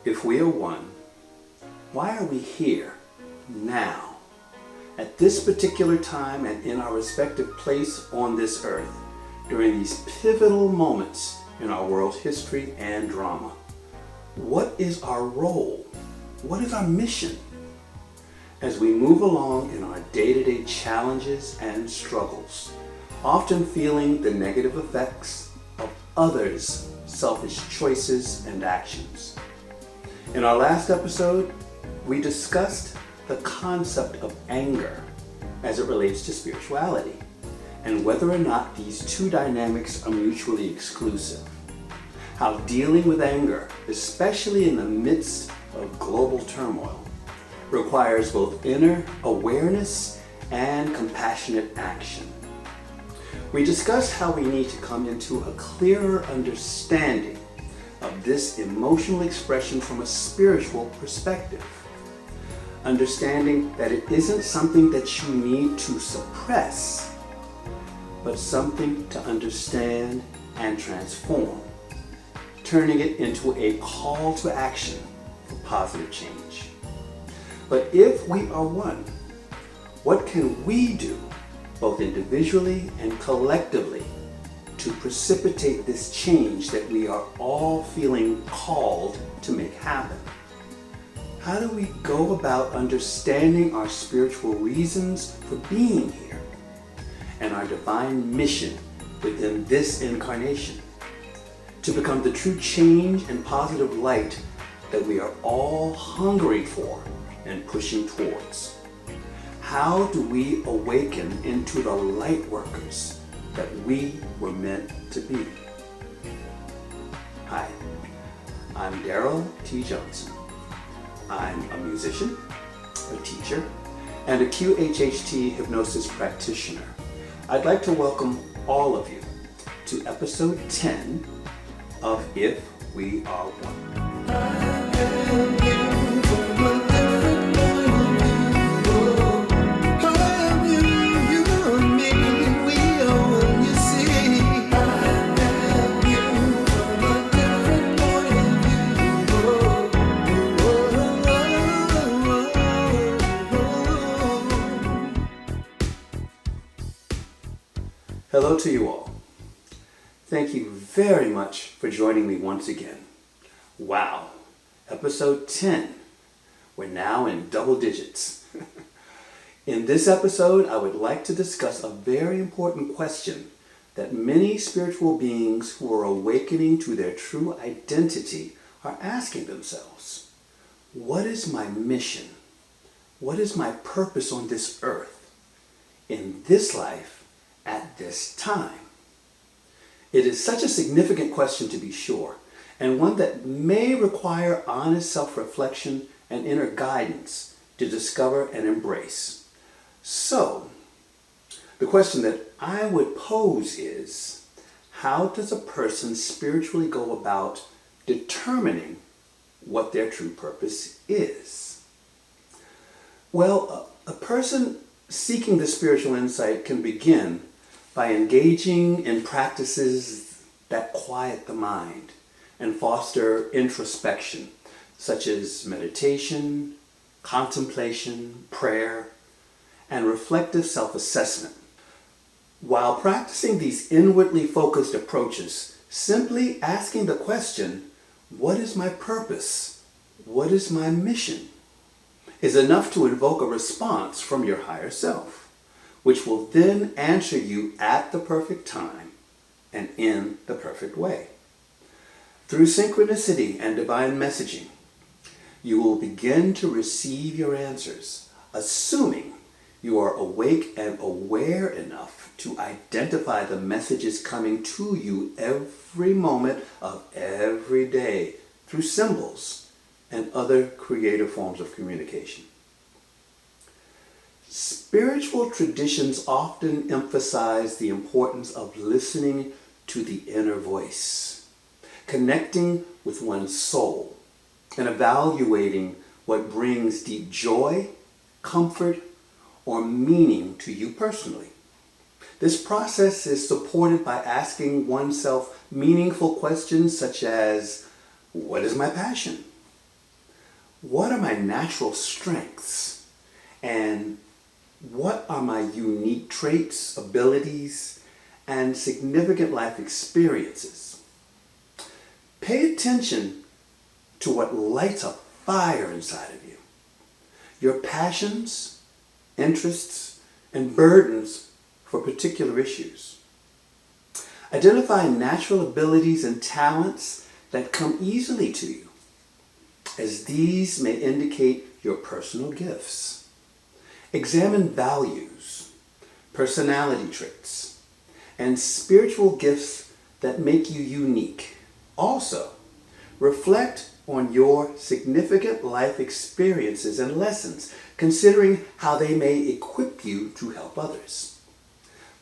If we are one, why are we here now, at this particular time and in our respective place on this earth, during these pivotal moments in our world's history and drama? What is our role? What is our mission? As we move along in our day-to-day challenges and struggles, often feeling the negative effects of others' selfish choices and actions. In our last episode, we discussed the concept of anger as it relates to spirituality, and whether or not these two dynamics are mutually exclusive. How dealing with anger, especially in the midst of global turmoil, requires both inner awareness and compassionate action. We discussed how we need to come into a clearer understanding of this emotional expression from a spiritual perspective. Understanding that it isn't something that you need to suppress, but something to understand and transform, turning it into a call to action for positive change. But if we are one, what can we do, both individually and collectively, to precipitate this change that we are all feeling called to make happen? How do we go about understanding our spiritual reasons for being here and our divine mission within this incarnation, to become the true change and positive light that we are all hungering for and pushing towards? How do we awaken into the light workers that we were meant to be? Hi, I'm Daryl T. Johnson. I'm a musician, a teacher, and a QHHT hypnosis practitioner. I'd like to welcome all of you to episode 10 of If We Are One. Hello to you all. Thank you very much for joining me once again. Wow, episode 10. We're now in double digits. In this episode, I would like to discuss a very important question that many spiritual beings who are awakening to their true identity are asking themselves. What is my mission? What is my purpose on this earth, in this life, at this time? It is such a significant question, to be sure, and one that may require honest self-reflection and inner guidance to discover and embrace. So, the question that I would pose is, how does a person spiritually go about determining what their true purpose is? Well, a person seeking the spiritual insight can begin by engaging in practices that quiet the mind and foster introspection, such as meditation, contemplation, prayer, and reflective self-assessment. While practicing these inwardly focused approaches, simply asking the question, what is my purpose? What is my mission? Is enough to invoke a response from your higher self, which will then answer you at the perfect time and in the perfect way. Through synchronicity and divine messaging, you will begin to receive your answers, assuming you are awake and aware enough to identify the messages coming to you every moment of every day through symbols and other creative forms of communication. Spiritual traditions often emphasize the importance of listening to the inner voice, connecting with one's soul, and evaluating what brings deep joy, comfort, or meaning to you personally. This process is supported by asking oneself meaningful questions such as, what is my passion? what are my natural strengths? And what are my unique traits, abilities, and significant life experiences? Pay attention to what lights a fire inside of you. Your passions, interests, and burdens for particular issues. Identify natural abilities and talents that come easily to you, as these may indicate your personal gifts. Examine values, personality traits, and spiritual gifts that make you unique. Also, reflect on your significant life experiences and lessons, considering how they may equip you to help others.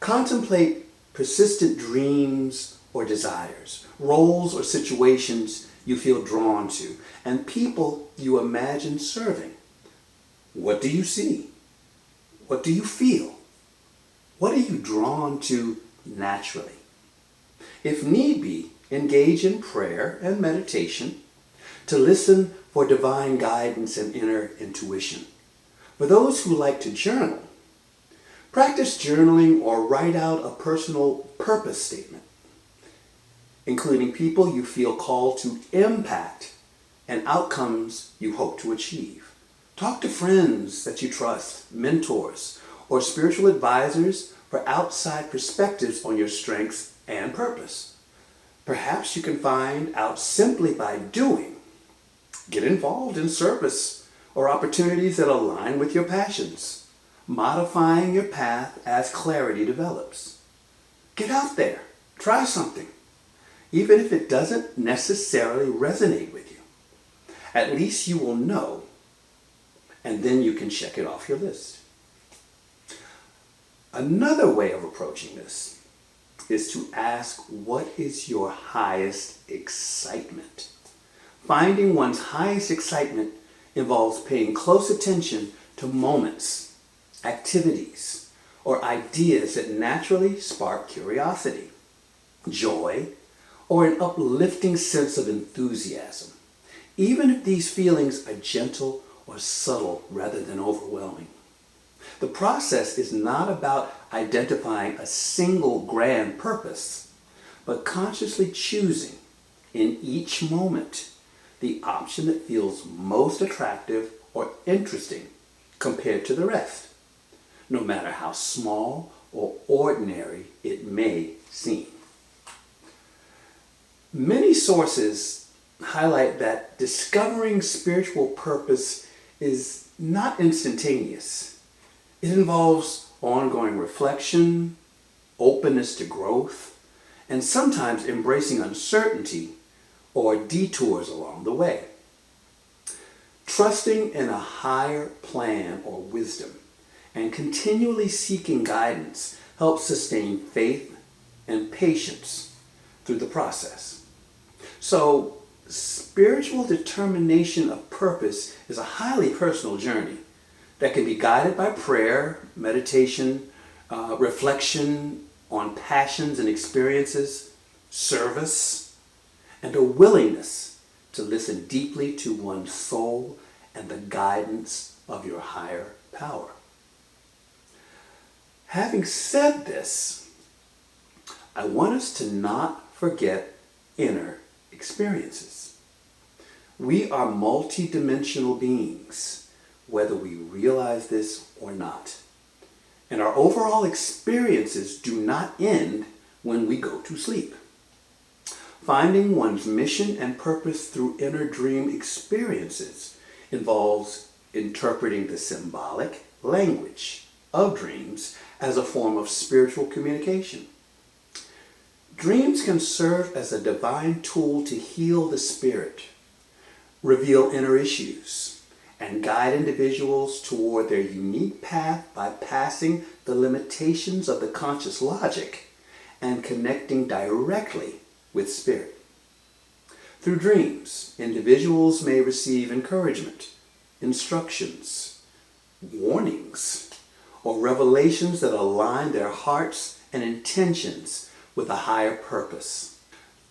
Contemplate persistent dreams or desires, roles or situations you feel drawn to, and people you imagine serving. What do you see? What do you feel? What are you drawn to naturally? If need be, engage in prayer and meditation to listen for divine guidance and inner intuition. For those who like to journal, practice journaling or write out a personal purpose statement, including people you feel called to impact and outcomes you hope to achieve. Talk to friends that you trust, mentors, or spiritual advisors for outside perspectives on your strengths and purpose. Perhaps you can find out simply by doing. Get involved in service or opportunities that align with your passions, modifying your path as clarity develops. Get out there, try something, even if it doesn't necessarily resonate with you. At least you will know, and then you can check it off your list. Another way of approaching this is to ask, what is your highest excitement? Finding one's highest excitement involves paying close attention to moments, activities, or ideas that naturally spark curiosity, joy, or an uplifting sense of enthusiasm, even if these feelings are gentle or subtle rather than overwhelming. The process is not about identifying a single grand purpose, but consciously choosing in each moment the option that feels most attractive or interesting compared to the rest, no matter how small or ordinary it may seem. Many sources highlight that discovering spiritual purpose is not instantaneous. It involves ongoing reflection, openness to growth, and sometimes embracing uncertainty or detours along the way. Trusting in a higher plan or wisdom and continually seeking guidance helps sustain faith and patience through the process. So, spiritual determination of purpose is a highly personal journey that can be guided by prayer, meditation, reflection on passions and experiences, service, and a willingness to listen deeply to one's soul and the guidance of your higher power. Having said this, I want us to not forget inner experiences. We are multidimensional beings, whether we realize this or not. And our overall experiences do not end when we go to sleep. Finding one's mission and purpose through inner dream experiences involves interpreting the symbolic language of dreams as a form of spiritual communication. Dreams can serve as a divine tool to heal the spirit, reveal inner issues, and guide individuals toward their unique path by passing the limitations of the conscious logic and connecting directly with spirit. Through dreams, individuals may receive encouragement, instructions, warnings, or revelations that align their hearts and intentions with a higher purpose.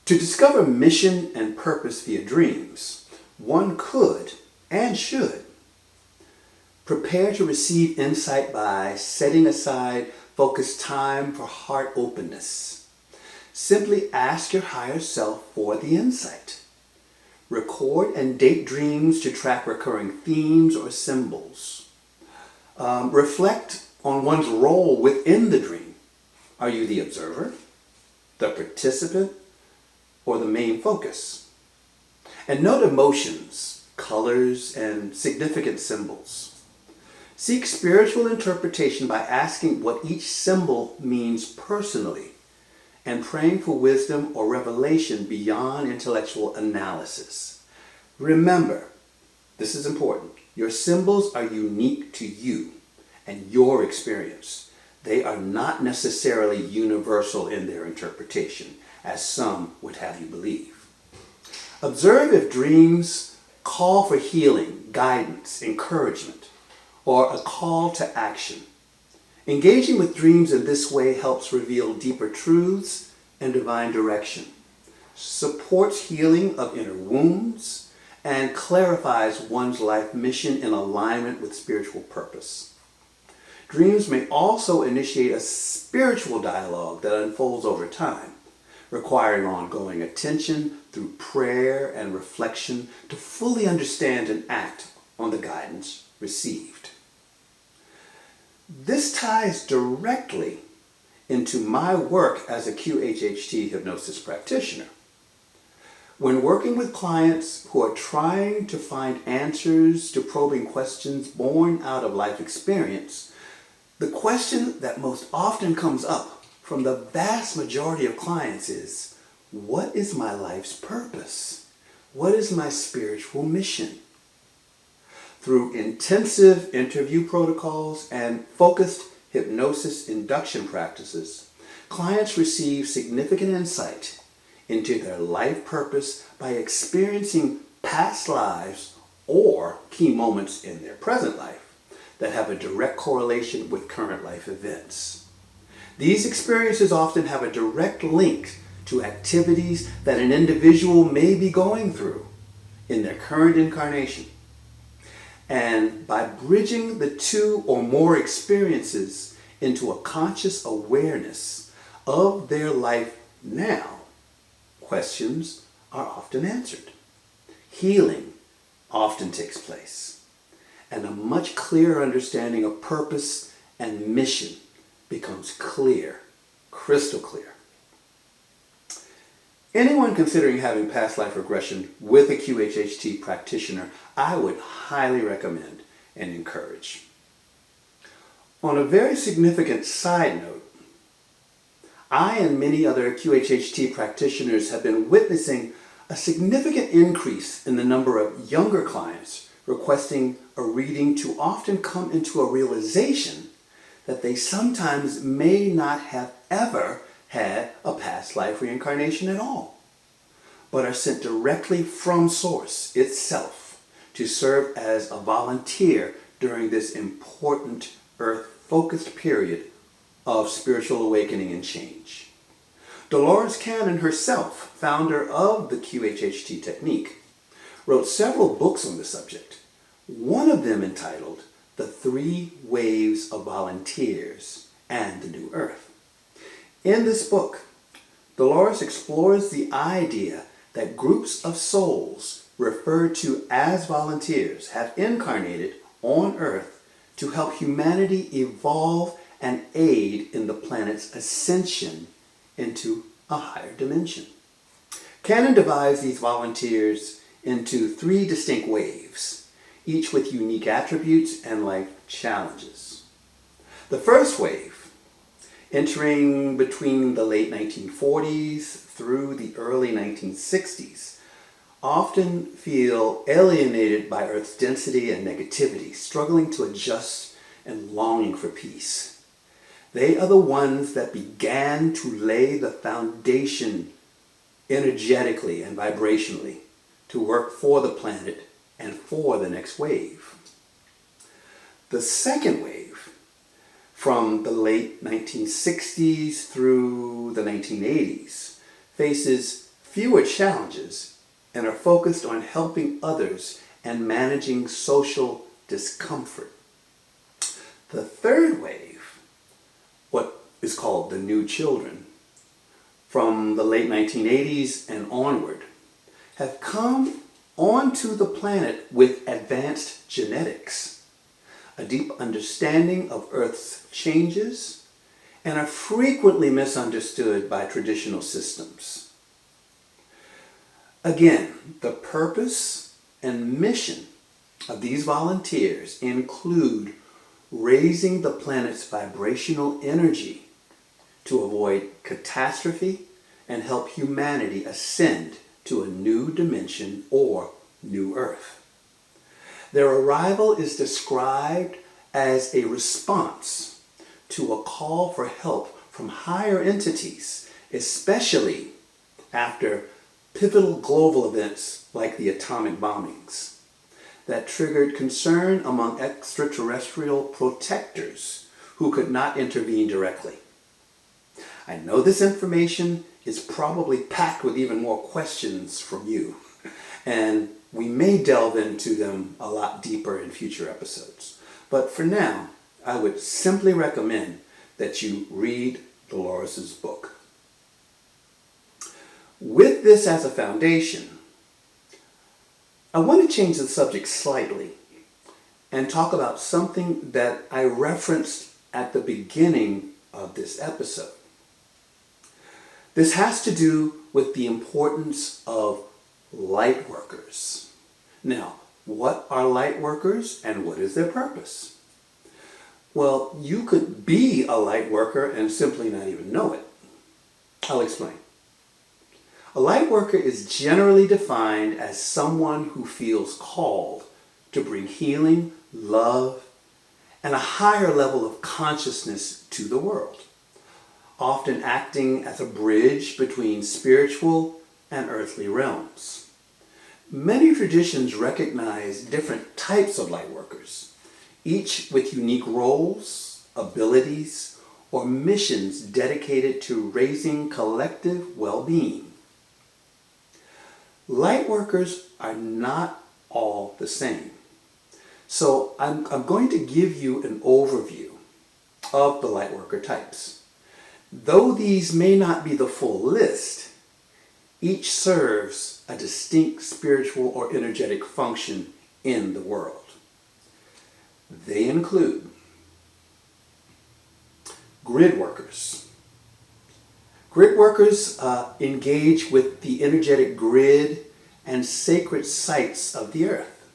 To discover mission and purpose via dreams, one could and should. Prepare to receive insight by setting aside focused time for heart openness. Simply ask your higher self for the insight. Record and date dreams to track recurring themes or symbols. Reflect on one's role within the dream. Are you the observer, the participant, or the main focus? And note emotions, colors, and significant symbols. Seek spiritual interpretation by asking what each symbol means personally and praying for wisdom or revelation beyond intellectual analysis. Remember, this is important, your symbols are unique to you and your experience. They are not necessarily universal in their interpretation, as some would have you believe. Observe if dreams call for healing, guidance, encouragement, or a call to action. Engaging with dreams in this way helps reveal deeper truths and divine direction, supports healing of inner wounds, and clarifies one's life mission in alignment with spiritual purpose. Dreams may also initiate a spiritual dialogue that unfolds over time, requiring ongoing attention through prayer and reflection to fully understand and act on the guidance received. This ties directly into my work as a QHHT hypnosis practitioner. When working with clients who are trying to find answers to probing questions born out of life experience, the question that most often comes up from the vast majority of clients is, what is my life's purpose? What is my spiritual mission? Through intensive interview protocols and focused hypnosis induction practices, clients receive significant insight into their life purpose by experiencing past lives or key moments in their present life that have a direct correlation with current life events. These experiences often have a direct link to activities that an individual may be going through in their current incarnation. And by bridging the two or more experiences into a conscious awareness of their life now, questions are often answered. Healing often takes place, and a much clearer understanding of purpose and mission becomes clear, crystal clear. Anyone considering having past life regression with a QHHT practitioner, I would highly recommend and encourage. On a very significant side note, I and many other QHHT practitioners have been witnessing a significant increase in the number of younger clients requesting a reading to often come into a realization that they sometimes may not have ever had a past life reincarnation at all, but are sent directly from Source itself to serve as a volunteer during this important earth-focused period of spiritual awakening and change. Dolores Cannon herself, founder of the QHHT technique, wrote several books on the subject, one of them entitled The 3 Waves of Volunteers and the New Earth. In this book, Dolores explores the idea that groups of souls referred to as volunteers have incarnated on Earth to help humanity evolve and aid in the planet's ascension into a higher dimension. Cannon divides these volunteers into 3 distinct waves, each with unique attributes and life challenges. The first wave, entering between the late 1940s through the early 1960s, often feel alienated by Earth's density and negativity, struggling to adjust and longing for peace. They are the ones that began to lay the foundation energetically and vibrationally to work for the planet and for the next wave. The second wave, from the late 1960s through the 1980s, faces fewer challenges and are focused on helping others and managing social discomfort. The third wave, what is called the New Children, from the late 1980s and onward, have come onto the planet with advanced genetics, a deep understanding of Earth's changes, and are frequently misunderstood by traditional systems. Again, the purpose and mission of these volunteers include raising the planet's vibrational energy to avoid catastrophe and help humanity ascend to a new dimension or new Earth. Their arrival is described as a response to a call for help from higher entities, especially after pivotal global events like the atomic bombings that triggered concern among extraterrestrial protectors who could not intervene directly. I know this information is probably packed with even more questions from you, and we may delve into them a lot deeper in future episodes. But for now, I would simply recommend that you read Dolores' book. With this as a foundation, I want to change the subject slightly and talk about something that I referenced at the beginning of this episode. This has to do with the importance of light workers. Now, what are light workers and what is their purpose? Well, you could be a light worker and simply not even know it. I'll explain. A light worker is generally defined as someone who feels called to bring healing, love, and a higher level of consciousness to the world, often acting as a bridge between spiritual and earthly realms. Many traditions recognize different types of light workers, each with unique roles, abilities, or missions dedicated to raising collective well-being. Light workers are not all the same. So I'm going to give you an overview of the light worker types. Though these may not be the full list, each serves a distinct spiritual or energetic function in the world. They include grid workers. Grid workers engage with the energetic grid and sacred sites of the earth,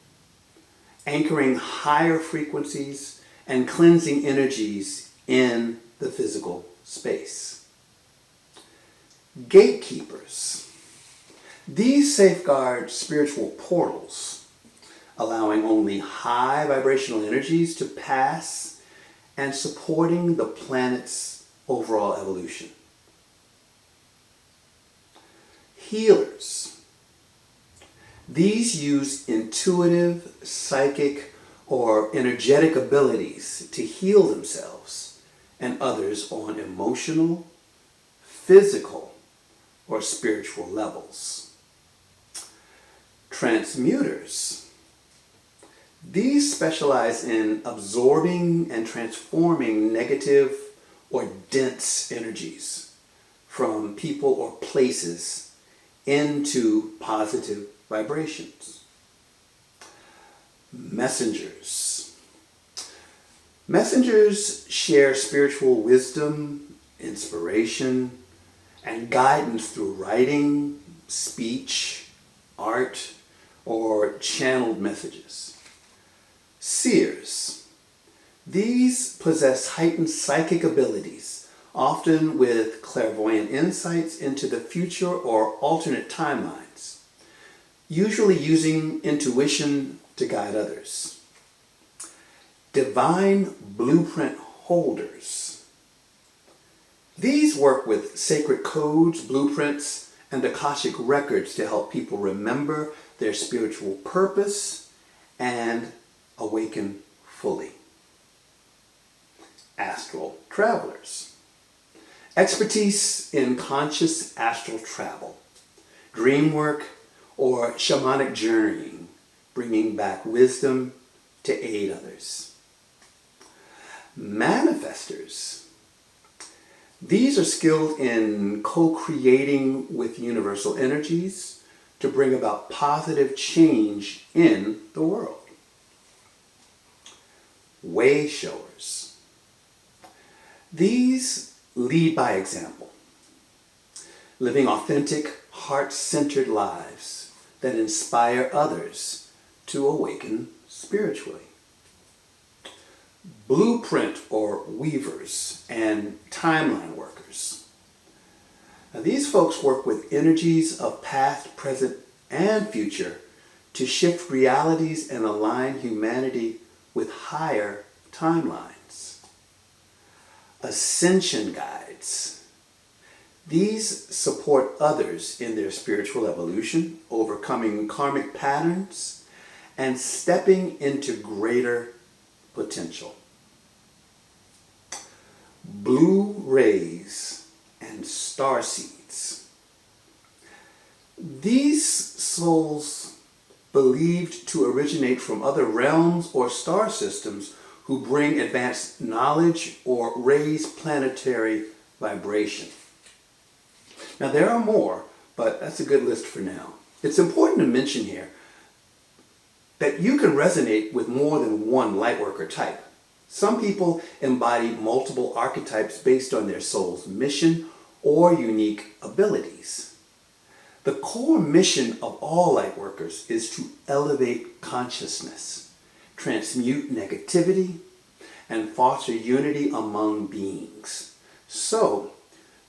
anchoring higher frequencies and cleansing energies in the physical space. Gatekeepers. These safeguard spiritual portals, allowing only high vibrational energies to pass and supporting the planet's overall evolution. Healers. These use intuitive, psychic, or energetic abilities to heal themselves and others on emotional, physical, or spiritual levels. Transmuters. These specialize in absorbing and transforming negative or dense energies from people or places into positive vibrations. Messengers. Messengers share spiritual wisdom, inspiration, and guidance through writing, speech, art, or channeled messages. Seers. These possess heightened psychic abilities, often with clairvoyant insights into the future or alternate timelines, usually using intuition to guide others. Divine blueprint holders. These work with sacred codes, blueprints, and Akashic records to help people remember their spiritual purpose and awaken fully. Astral travelers. Expertise in conscious astral travel, dream work, or shamanic journeying bringing back wisdom to aid others. Manifestors. These are skilled in co-creating with universal energies to bring about positive change in the world. Way showers. These lead by example, living authentic, heart-centered lives that inspire others to awaken spiritually. Blueprint or weavers and timeline workers. Now, these folks work with energies of past, present, and future to shift realities and align humanity with higher timelines. Ascension guides. These support others in their spiritual evolution, overcoming karmic patterns, and stepping into greater potential. Blue rays and star seeds. These souls believed to originate from other realms or star systems who bring advanced knowledge or raise planetary vibration. Now there are more, but that's a good list for now. It's important to mention here that you can resonate with more than one lightworker type. Some people embody multiple archetypes based on their soul's mission or unique abilities. The core mission of all lightworkers is to elevate consciousness, transmute negativity, and foster unity among beings. So,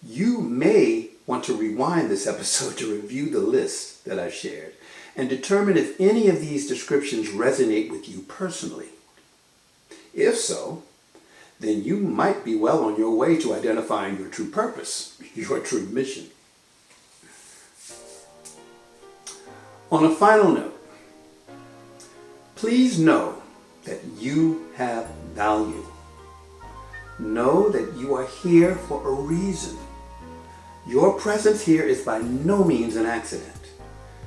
you may want to rewind this episode to review the list that I've shared and determine if any of these descriptions resonate with you personally. If so, then you might be well on your way to identifying your true purpose, your true mission. On a final note, please know that you have value. Know that you are here for a reason. Your presence here is by no means an accident.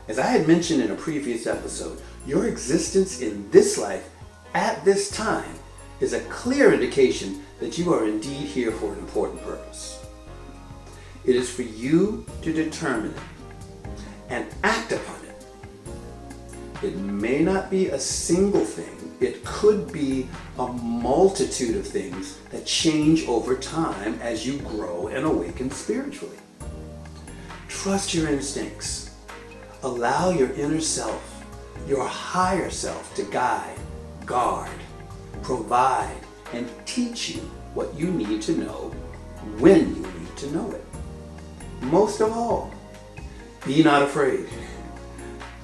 As I had mentioned in a previous episode, your existence in this life at this time is a clear indication that you are indeed here for an important purpose. It is for you to determine it and act upon it. It may not be a single thing. It could be a multitude of things that change over time as you grow and awaken spiritually. Trust your instincts. Allow your inner self, your higher self, to guide, guard, provide, and teach you what you need to know when you need to know it. Most of all, be not afraid.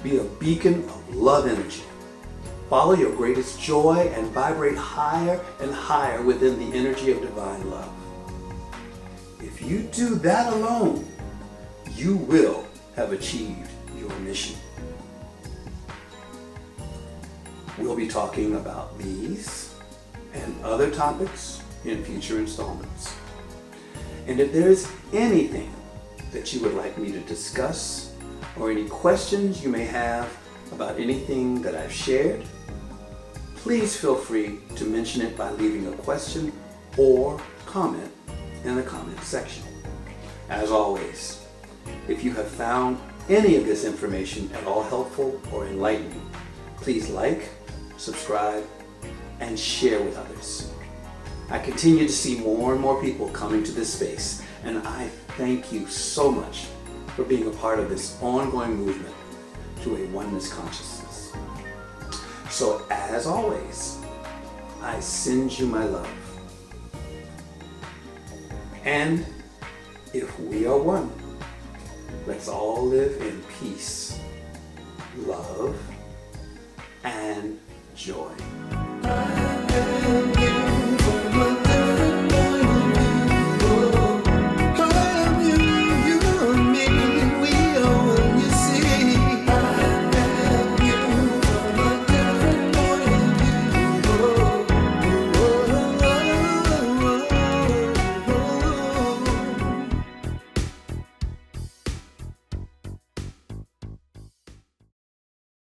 Be a beacon of love energy. Follow your greatest joy and vibrate higher and higher within the energy of divine love. If you do that alone, you will have achieved your mission. We'll be talking about these and other topics in future installments. And if there is anything that you would like me to discuss or any questions you may have about anything that I've shared, please feel free to mention it by leaving a question or comment in the comment section. As always, if you have found any of this information at all helpful or enlightening, please like, subscribe, and share with others. I continue to see more and more people coming to this space, and I thank you so much for being a part of this ongoing movement to a oneness consciousness. So as always, I send you my love. And if we are one, let's all live in peace, love, and joy.